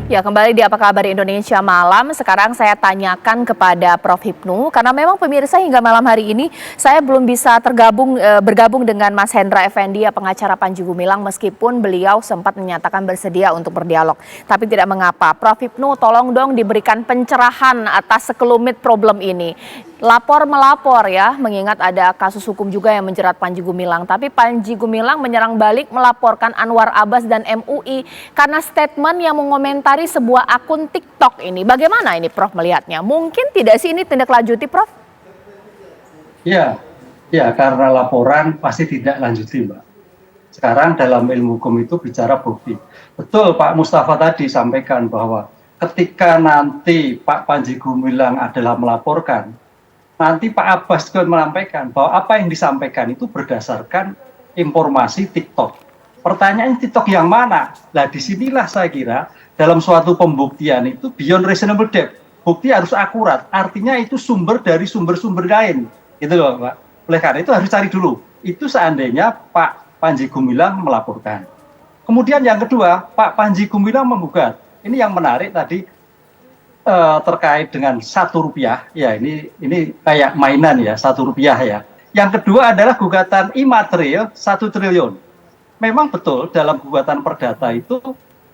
Ya, kembali di Apa Kabar Indonesia Malam. Sekarang saya tanyakan kepada Prof. Hipnu, karena memang pemirsa hingga malam hari ini saya belum bisa bergabung dengan Mas Hendra Effendi, pengacara Panji Gumilang, meskipun beliau sempat menyatakan bersedia untuk berdialog. Tapi tidak mengapa. Prof. Hipnu, tolong dong diberikan pencerahan atas sekelumit problem ini. Lapor melapor ya, mengingat ada kasus hukum juga yang menjerat Panji Gumilang. Tapi Panji Gumilang menyerang balik melaporkan Anwar Abbas dan MUI karena statement yang mengomentari sebuah akun TikTok ini. Bagaimana ini Prof melihatnya? Mungkin tidak sih ini tindak lanjuti, Prof? Ya, ya, karena laporan pasti tidak lanjuti, Mbak. Sekarang dalam ilmu hukum itu bicara bukti. Betul Pak Mustafa tadi sampaikan bahwa ketika nanti Pak Panji Gumilang adalah melaporkan, nanti Pak Abbas juga menyampaikan bahwa apa yang disampaikan itu berdasarkan informasi TikTok. Pertanyaan TikTok yang mana? Nah, disinilah saya kira dalam suatu pembuktian itu beyond reasonable doubt. Bukti harus akurat, artinya itu sumber dari sumber-sumber lain. Gitu loh, Pak. Oleh karena itu harus cari dulu. Itu seandainya Pak Panji Gumilang melaporkan. Kemudian yang kedua, Pak Panji Gumilang menggugat. Ini yang menarik tadi, terkait dengan Rp1 ya, ini kayak mainan ya, Rp1 ya. Yang kedua adalah gugatan imaterial 1 triliun. Memang betul dalam gugatan perdata itu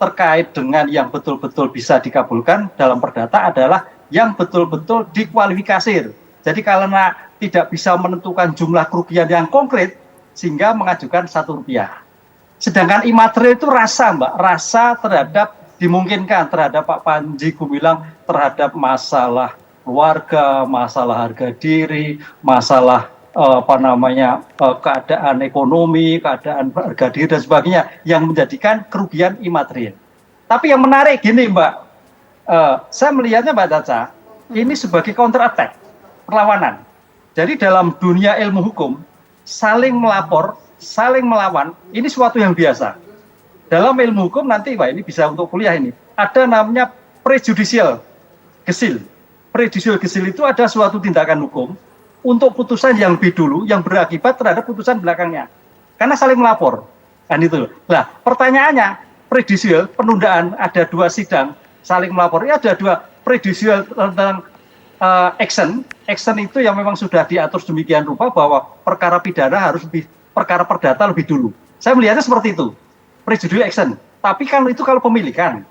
terkait dengan yang betul-betul bisa dikabulkan dalam perdata adalah yang betul-betul dikualifikasi. Jadi karena tidak bisa menentukan jumlah kerugian yang konkret sehingga mengajukan Rp1. Sedangkan imaterial itu rasa, Mbak, rasa terhadap dimungkinkan terhadap Pak Panji Gumilang terhadap masalah keluarga, masalah harga diri, masalah keadaan ekonomi, keadaan harga diri dan sebagainya yang menjadikan kerugian imaterial. Tapi yang menarik gini, Mbak, saya melihatnya Mbak Caca, ini sebagai counter attack, perlawanan. Jadi dalam dunia ilmu hukum, saling melapor, saling melawan, ini suatu yang biasa. Dalam ilmu hukum nanti, Pak, ini bisa untuk kuliah ini, ada namanya prejudicial gesil. Prejudicial gesil itu ada suatu tindakan hukum untuk putusan yang lebih dulu, yang berakibat terhadap putusan belakangnya. Karena saling melapor. Kan itu. Nah, pertanyaannya, prejudicial, penundaan, ada 2 sidang, saling melapor. Ya, ada 2 prejudicial tentang action. Action itu yang memang sudah diatur demikian rupa bahwa perkara pidana harus perkara perdata lebih dulu. Saya melihatnya seperti itu. Prejudicial action, tapi kan itu kalau pemilikan.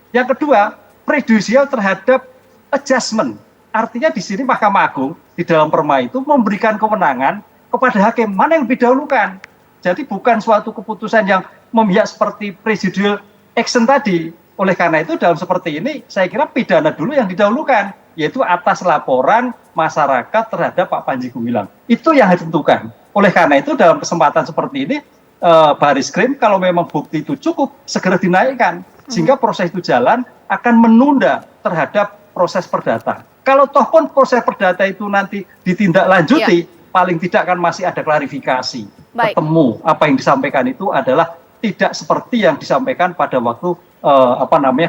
Yang kedua, prejudicial terhadap adjustment. Artinya di sini Mahkamah Agung di dalam perma itu memberikan kewenangan kepada hakim mana yang lebih didahulukan. Jadi bukan suatu keputusan yang memihak seperti prejudicial action tadi. Oleh karena itu dalam seperti ini saya kira pidana dulu yang didahulukan, yaitu atas laporan masyarakat terhadap Pak Panji Gumilang. Itu yang ditentukan. Oleh karena itu dalam kesempatan seperti ini Baris Krim kalau memang bukti itu cukup segera dinaikkan sehingga proses itu jalan akan menunda terhadap proses perdata. Kalau toh pun proses perdata itu nanti ditindaklanjuti, paling tidak kan masih ada klarifikasi. Ketemu apa yang disampaikan itu adalah tidak seperti yang disampaikan pada waktu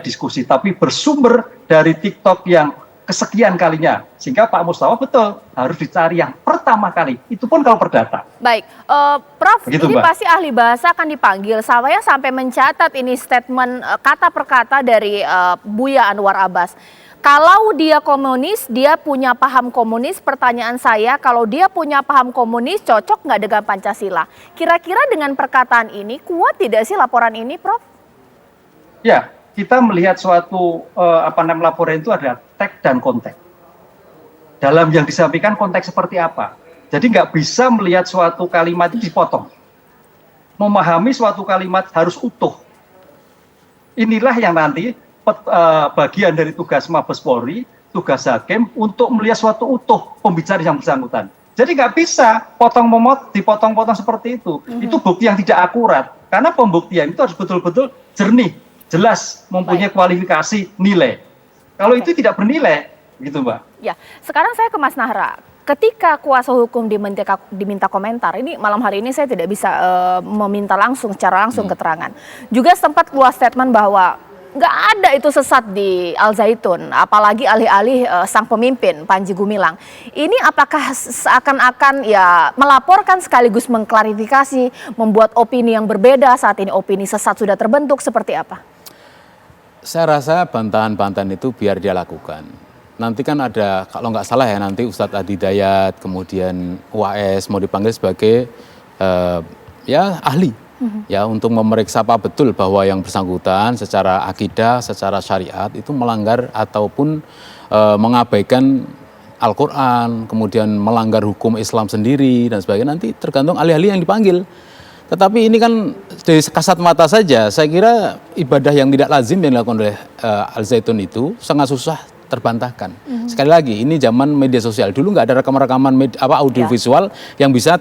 diskusi, tapi bersumber dari TikTok yang kesekian kalinya, sehingga Pak Mustafa betul harus dicari yang pertama kali, itu pun kalau perdata. Baik, Prof, begitu, ini Mbak. pasti ahli bahasa akan dipanggil. Saya sampai mencatat ini statement kata per kata dari Buya Anwar Abbas. Kalau dia komunis, dia punya paham komunis. Pertanyaan saya, kalau dia punya paham komunis, cocok nggak dengan Pancasila? Kira-kira dengan perkataan ini, kuat tidak sih laporan ini, Prof? Ya, kita melihat suatu laporan itu ada teks dan konteks. Dalam yang disampaikan konteks seperti apa? Jadi nggak bisa melihat suatu kalimat itu dipotong. Memahami suatu kalimat harus utuh. Inilah yang nanti bagian dari tugas Mabes Polri, tugas hakim untuk melihat suatu utuh pembicaraan yang bersangkutan. Jadi nggak bisa dipotong-potong seperti itu. Itu bukti yang tidak akurat. Karena pembuktian itu harus betul-betul jernih, jelas, mempunyai kualifikasi nilai. Kalau itu tidak bernilai, gitu Mbak. Ya, sekarang saya ke Mas Nahra. Ketika kuasa hukum diminta komentar, ini malam hari ini saya tidak bisa meminta secara langsung keterangan. Juga sempat keluar statement bahwa nggak ada itu sesat di Al Zaitun, apalagi alih-alih sang pemimpin Panji Gumilang. Ini apakah seakan-akan ya melaporkan sekaligus mengklarifikasi, membuat opini yang berbeda saat ini opini sesat sudah terbentuk seperti apa? Saya rasa bantahan-bantahan itu biar dia lakukan. Nanti kan ada, kalau nggak salah ya, nanti Ustadz Adi Dayat, kemudian UAS mau dipanggil sebagai ya ahli. Ya, untuk memeriksa apa betul bahwa yang bersangkutan secara akidah, secara syariat itu melanggar ataupun mengabaikan Al-Quran, kemudian melanggar hukum Islam sendiri dan sebagainya. Nanti tergantung ahli-ahli yang dipanggil. Tetapi ini kan dari kasat mata saja, saya kira ibadah yang tidak lazim yang dilakukan oleh Al Zaitun itu sangat susah terbantahkan. Sekali lagi, ini zaman media sosial. Dulu nggak ada rekaman-rekaman audiovisual yang bisa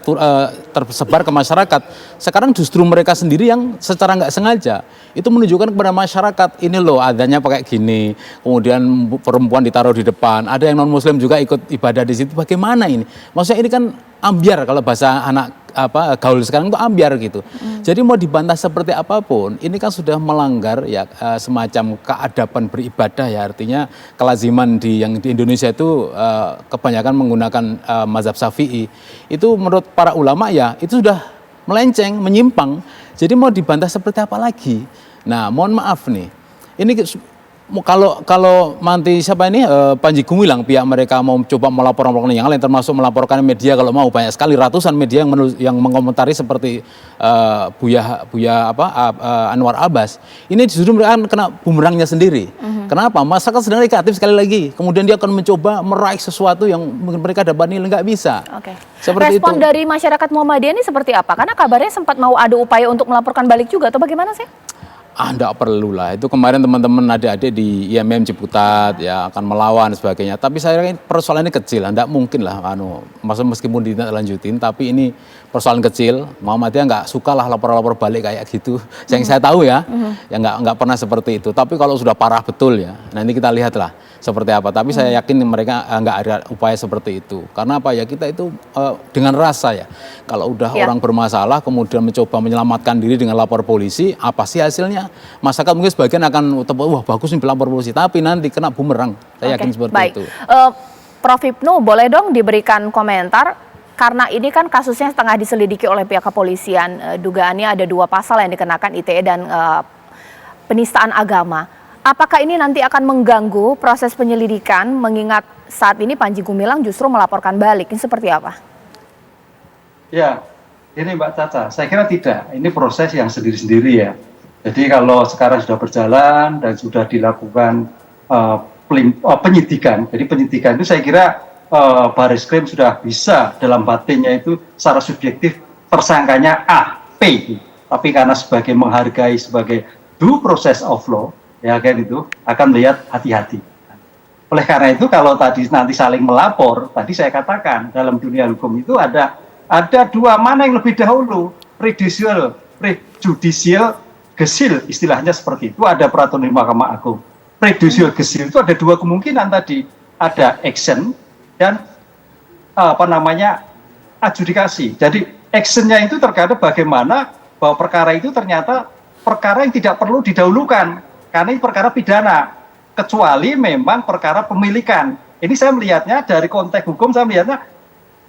tersebar ke masyarakat. Sekarang justru mereka sendiri yang secara nggak sengaja itu menunjukkan kepada masyarakat, ini loh adanya pakai gini, kemudian perempuan ditaruh di depan, ada yang non-muslim juga ikut ibadah di situ. Bagaimana ini? Maksudnya ini kan ambiar, kalau bahasa anak gaul sekarang itu ambiar gitu. Jadi mau dibantah seperti apapun, ini kan sudah melanggar ya semacam keadaban beribadah ya, artinya kelaziman yang di Indonesia itu kebanyakan menggunakan mazhab Syafi'i. Itu menurut para ulama ya itu sudah melenceng, menyimpang. Jadi mau dibantah seperti apa lagi? Nah, mohon maaf nih. Ini kalau nanti siapa ini Panji Gumilang pihak mereka mau coba melaporkan yang lain, termasuk melaporkan media, kalau mau banyak sekali ratusan media yang mengomentari seperti Buya Anwar Abbas, ini justru mereka akan kena bumerangnya sendiri. Kenapa? Masyarakat sedang negatif sekali lagi, kemudian dia akan mencoba meraih sesuatu yang mungkin mereka dapat nilai, nggak bisa. Oke. Seperti Respon itu. dari masyarakat Muhammadiyah ini seperti apa? Karena kabarnya sempat mau ada upaya untuk melaporkan balik juga, atau bagaimana sih? Enggak perlu lah. Itu kemarin teman-teman adik-adik di IMM Ciputat ya akan melawan sebagainya. Tapi saya kira persoalan ini kecil, enggak mungkin lah meskipun ditindaklanjutin, tapi ini persoalan kecil. Muhammadiyah enggak suka lah lapor-lapor balik kayak gitu. Yang saya tahu ya, ya enggak pernah seperti itu. Tapi kalau sudah parah betul ya, nah ini kita lihatlah seperti apa. Tapi saya yakin mereka enggak ada upaya seperti itu. Karena apa ya, kita itu dengan rasa ya. Kalau udah orang bermasalah kemudian mencoba menyelamatkan diri dengan lapor polisi, apa sih hasilnya? Masyarakat mungkin sebagian akan wah bagus nih lapor polisi, tapi nanti kena bumerang. Saya yakin seperti itu. Prof Hipnu, boleh dong diberikan komentar, karena ini kan kasusnya tengah diselidiki oleh pihak kepolisian. Dugaannya ada 2 pasal yang dikenakan, ITE dan penistaan agama. Apakah ini nanti akan mengganggu proses penyelidikan, mengingat saat ini Panji Gumilang justru melaporkan balik? Ini seperti apa? Ya, ini Mbak Caca, saya kira tidak. Ini proses yang sendiri-sendiri ya. Jadi kalau sekarang sudah berjalan dan sudah dilakukan penyidikan, jadi penyidikan itu saya kira Baris Krim sudah bisa dalam batinnya itu secara subjektif tersangkanya A, P. Tapi karena sebagai menghargai sebagai due process of law, ya kan itu akan melihat hati-hati. Oleh karena itu kalau tadi nanti saling melapor, tadi saya katakan dalam dunia hukum itu ada 2 mana yang lebih dahulu, prejudicial gesil, istilahnya seperti itu, ada peraturan di Mahkamah Agung. Prejudicial gesil itu ada 2 kemungkinan tadi, ada action dan adjudikasi. Jadi actionnya itu terkadang bagaimana bahwa perkara itu ternyata perkara yang tidak perlu didahulukan karena ini perkara pidana, kecuali memang perkara pemilikan. Ini saya melihatnya dari konteks hukum, saya melihatnya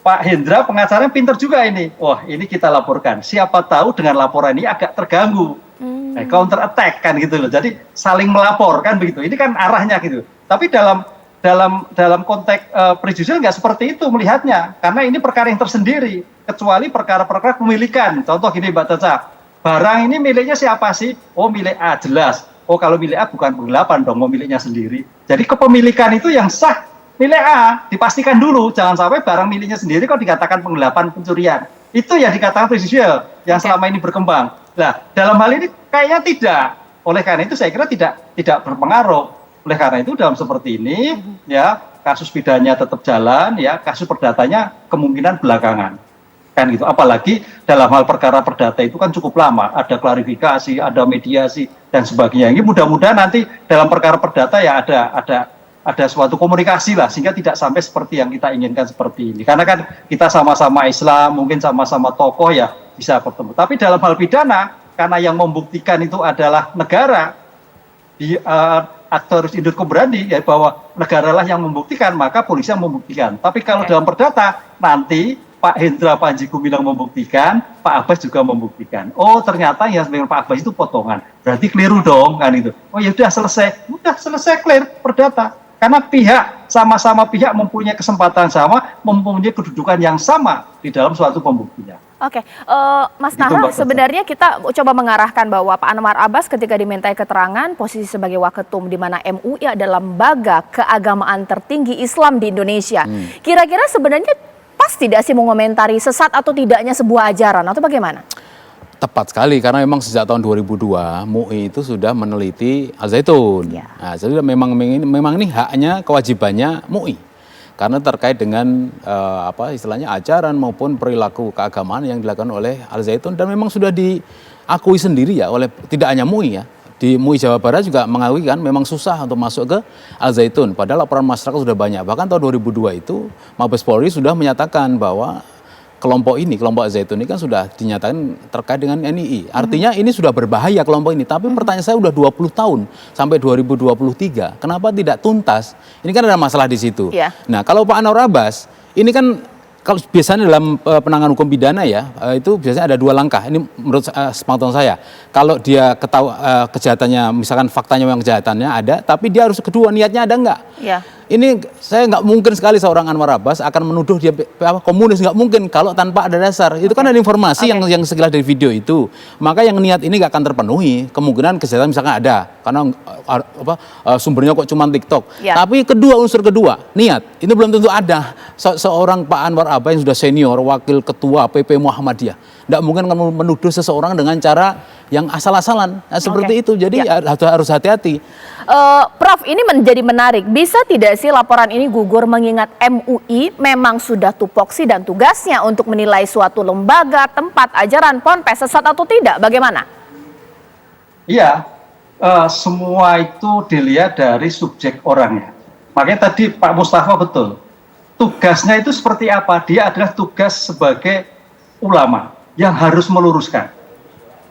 Pak Hendra pengacaranya pinter juga ini. Wah, ini kita laporkan. Siapa tahu dengan laporan ini agak terganggu. Counter attack kan gitu loh. Jadi saling melapor kan begitu. Ini kan arahnya gitu. Tapi dalam konteks prejudicial nggak seperti itu melihatnya. Karena ini perkara yang tersendiri. Kecuali perkara-perkara pemilikan. Contoh gini Mbak Caca. Barang ini miliknya siapa sih? Oh, milik A, jelas. Oh, kalau milik A bukan penggelapan dong, mau miliknya sendiri. Jadi kepemilikan itu yang sah milik A, dipastikan dulu. Jangan sampai barang miliknya sendiri kok dikatakan penggelapan, pencurian. Itu yang dikatakan prejudicial yang selama ini berkembang. Nah, dalam hal ini kayaknya tidak. Oleh karena itu saya kira tidak berpengaruh. Oleh karena itu dalam seperti ini ya kasus pidananya tetap jalan ya, kasus perdatanya kemungkinan belakangan. Kan gitu. Apalagi dalam hal perkara perdata itu kan cukup lama, ada klarifikasi, ada mediasi dan sebagainya. Ini mudah-mudahan nanti dalam perkara perdata ya ada suatu komunikasi lah sehingga tidak sampai seperti yang kita inginkan seperti ini. Karena kan kita sama-sama Islam, mungkin sama-sama tokoh ya bisa bertemu. Tapi dalam hal pidana, karena yang membuktikan itu adalah negara, di aktorus indut kobrandi, ya bahwa negaralah yang membuktikan, maka polisi yang membuktikan. Tapi kalau dalam perdata nanti Pak Hendra Panji Gumilang membuktikan, Pak Abbas juga membuktikan. Oh ternyata yang dengan Pak Abbas itu potongan. Berarti keliru dong kan itu. Oh ya udah selesai clear perdata. Karena sama-sama pihak mempunyai kesempatan sama, mempunyai kedudukan yang sama di dalam suatu pembuktian. Oke, Mas Nahra, sebenarnya kita coba mengarahkan bahwa Pak Anwar Abbas ketika dimintai keterangan posisi sebagai waketum di mana MUI adalah lembaga keagamaan tertinggi Islam di Indonesia. Kira-kira sebenarnya pas tidak sih mengomentari sesat atau tidaknya sebuah ajaran atau bagaimana? Tepat sekali, karena memang sejak tahun 2002 MUI itu sudah meneliti Al Zaitun. Ya. Nah, jadi memang ini haknya, kewajibannya MUI. Karena terkait dengan istilahnya ajaran maupun perilaku keagamaan yang dilakukan oleh Al Zaitun, dan memang sudah diakui sendiri ya oleh tidak hanya MUI ya. Di MUI Jawa Barat juga mengakui kan memang susah untuk masuk ke Al Zaitun. Padahal laporan masyarakat sudah banyak. Bahkan tahun 2002 itu Mabes Polri sudah menyatakan bahwa kelompok Al Zaitun ini kan sudah dinyatakan terkait dengan NII. Artinya ini sudah berbahaya kelompok ini. Tapi pertanyaan saya udah 20 tahun sampai 2023. Kenapa tidak tuntas? Ini kan ada masalah di situ. Yeah. Nah, kalau Pak Anwar Abbas, ini kan kalau biasanya dalam penanganan hukum pidana ya, itu biasanya ada dua langkah. Ini menurut sepengetahuan saya. Kalau dia kejahatannya, misalkan faktanya memang kejahatannya ada, tapi dia harus kedua niatnya ada enggak? Ya. Ini saya nggak mungkin sekali seorang Anwar Abbas akan menuduh dia komunis, nggak mungkin kalau tanpa ada dasar. Itu kan ada informasi yang sekilas dari video itu. Maka yang niat ini nggak akan terpenuhi. Kemungkinan kejahatan misalkan ada, karena sumbernya kok cuma TikTok. Ya. Tapi unsur kedua, niat. Ini belum tentu ada. Seorang Pak Anwar Abbas yang sudah senior, wakil ketua PP Muhammadiyah, nggak mungkin menuduh seseorang dengan cara yang asal-asalan. Nah, seperti itu. Jadi harus hati-hati. Prof, ini menjadi menarik. Bisa tidak sih laporan ini gugur mengingat MUI memang sudah tupoksi dan tugasnya untuk menilai suatu lembaga, tempat ajaran, ponpes sesat atau tidak? Bagaimana? Iya, semua itu dilihat dari subjek orangnya. Makanya tadi Pak Mustafa betul. Tugasnya itu seperti apa? Dia adalah tugas sebagai ulama yang harus meluruskan.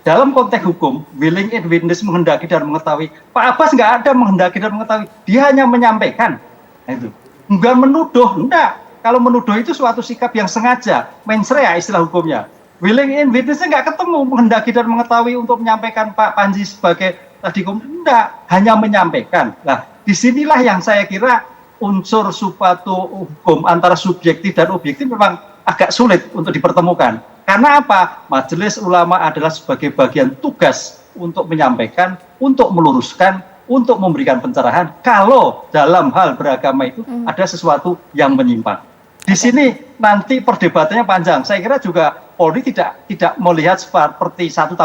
Dalam konteks hukum, willing and witness menghendaki dan mengetahui. Pak Abbas nggak ada menghendaki dan mengetahui. Dia hanya menyampaikan. Nah, itu. Nggak menuduh, enggak. Kalau menuduh itu suatu sikap yang sengaja. Mens rea istilah hukumnya. Willing and witness-nya nggak ketemu menghendaki dan mengetahui untuk menyampaikan Pak Panji sebagai tadi hukum. Enggak, hanya menyampaikan. Nah, disinilah yang saya kira unsur suatu hukum antara subjektif dan objektif memang agak sulit untuk dipertemukan. Karena apa? Majelis ulama adalah sebagai bagian tugas untuk menyampaikan, untuk meluruskan, untuk memberikan pencerahan kalau dalam hal beragama itu ada sesuatu yang menyimpang. Di sini nanti perdebatannya panjang. Saya kira juga Polri tidak melihat seperti 1+1.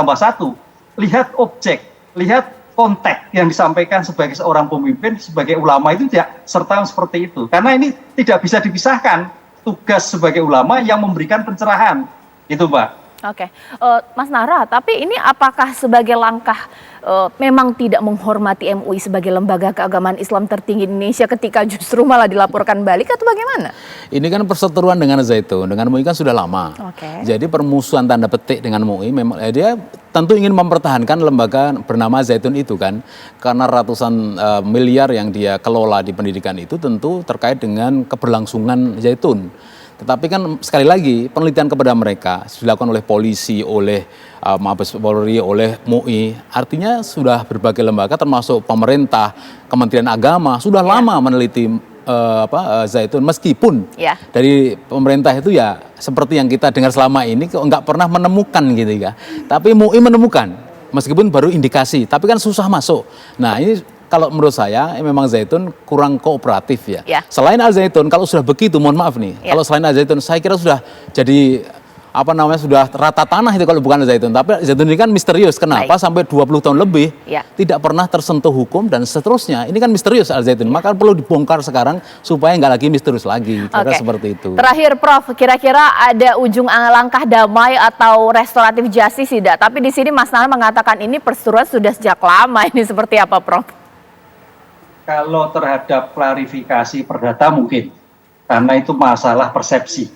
Lihat objek, lihat konteks yang disampaikan sebagai seorang pemimpin, sebagai ulama itu tidak serta seperti itu. Karena ini tidak bisa dipisahkan tugas sebagai ulama yang memberikan pencerahan. Itu Mbak. Oke, Mas Nahra, tapi ini apakah sebagai langkah memang tidak menghormati MUI sebagai lembaga keagamaan Islam tertinggi Indonesia ketika justru malah dilaporkan balik atau bagaimana? Ini kan perseteruan dengan Zaitun, dengan MUI kan sudah lama. Oke. Jadi permusuhan tanda petik dengan MUI memang dia tentu ingin mempertahankan lembaga bernama Zaitun itu kan, karena ratusan miliar yang dia kelola di pendidikan itu tentu terkait dengan keberlangsungan Zaitun. Tetapi kan sekali lagi penelitian kepada mereka dilakukan oleh polisi, oleh Mabes Polri, oleh MUI. Artinya sudah berbagai lembaga termasuk pemerintah, Kementerian Agama sudah lama meneliti Zaitun, meskipun dari pemerintah itu ya seperti yang kita dengar selama ini nggak pernah menemukan gitu ya. Tapi MUI menemukan meskipun baru indikasi, tapi kan susah masuk. Nah ini kalau menurut saya memang Zaitun kurang kooperatif ya. Selain Al Zaitun, kalau sudah begitu, mohon maaf nih, kalau selain Al Zaitun, saya kira sudah jadi sudah rata tanah itu kalau bukan Al Zaitun. Tapi Al Zaitun ini kan misterius. Kenapa sampai 20 tahun lebih tidak pernah tersentuh hukum dan seterusnya. Ini kan misterius Al Zaitun. Maka perlu dibongkar sekarang supaya nggak lagi misterius lagi. Kira seperti itu. Terakhir Prof, kira-kira ada ujung langkah damai atau restoratif justice tidak? Tapi di sini Mas Nahra mengatakan ini perseteruan sudah sejak lama. Ini seperti apa Prof? Kalau terhadap klarifikasi perdata mungkin, karena itu masalah persepsi,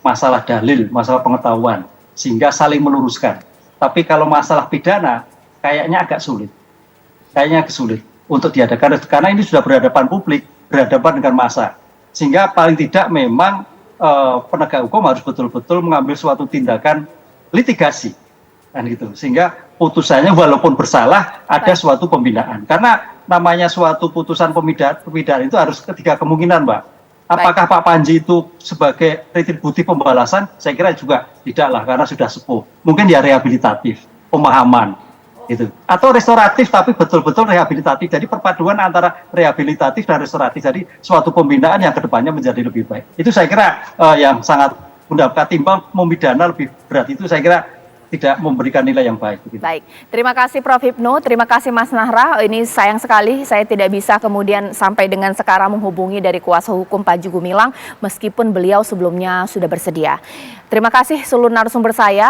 masalah dalil, masalah pengetahuan, sehingga saling meluruskan. Tapi kalau masalah pidana, kayaknya agak sulit. Untuk diadakan, karena ini sudah berhadapan publik, berhadapan dengan massa. Sehingga paling tidak memang penegak hukum harus betul-betul mengambil suatu tindakan litigasi, kan gitu. Sehingga putusannya walaupun bersalah ada suatu pembinaan. Karena namanya suatu putusan pembinaan itu harus ketiga kemungkinan, Mbak. Apakah Pak Panji itu sebagai retributif pembalasan? Saya kira juga tidak lah, karena sudah sepuh. Mungkin ya rehabilitatif, pemahaman, gitu. Atau restoratif tapi betul-betul rehabilitatif. Jadi perpaduan antara rehabilitatif dan restoratif. Jadi suatu pembinaan yang kedepannya menjadi lebih baik. Itu saya kira yang sangat mendapat timbang memidana lebih berat itu saya kira tidak memberikan nilai yang baik. Begitu. Baik, terima kasih Prof. Hipnu, terima kasih Mas Nahra. Ini sayang sekali saya tidak bisa kemudian sampai dengan sekarang menghubungi dari kuasa hukum Panji Gumilang meskipun beliau sebelumnya sudah bersedia. Terima kasih seluruh narasumber saya.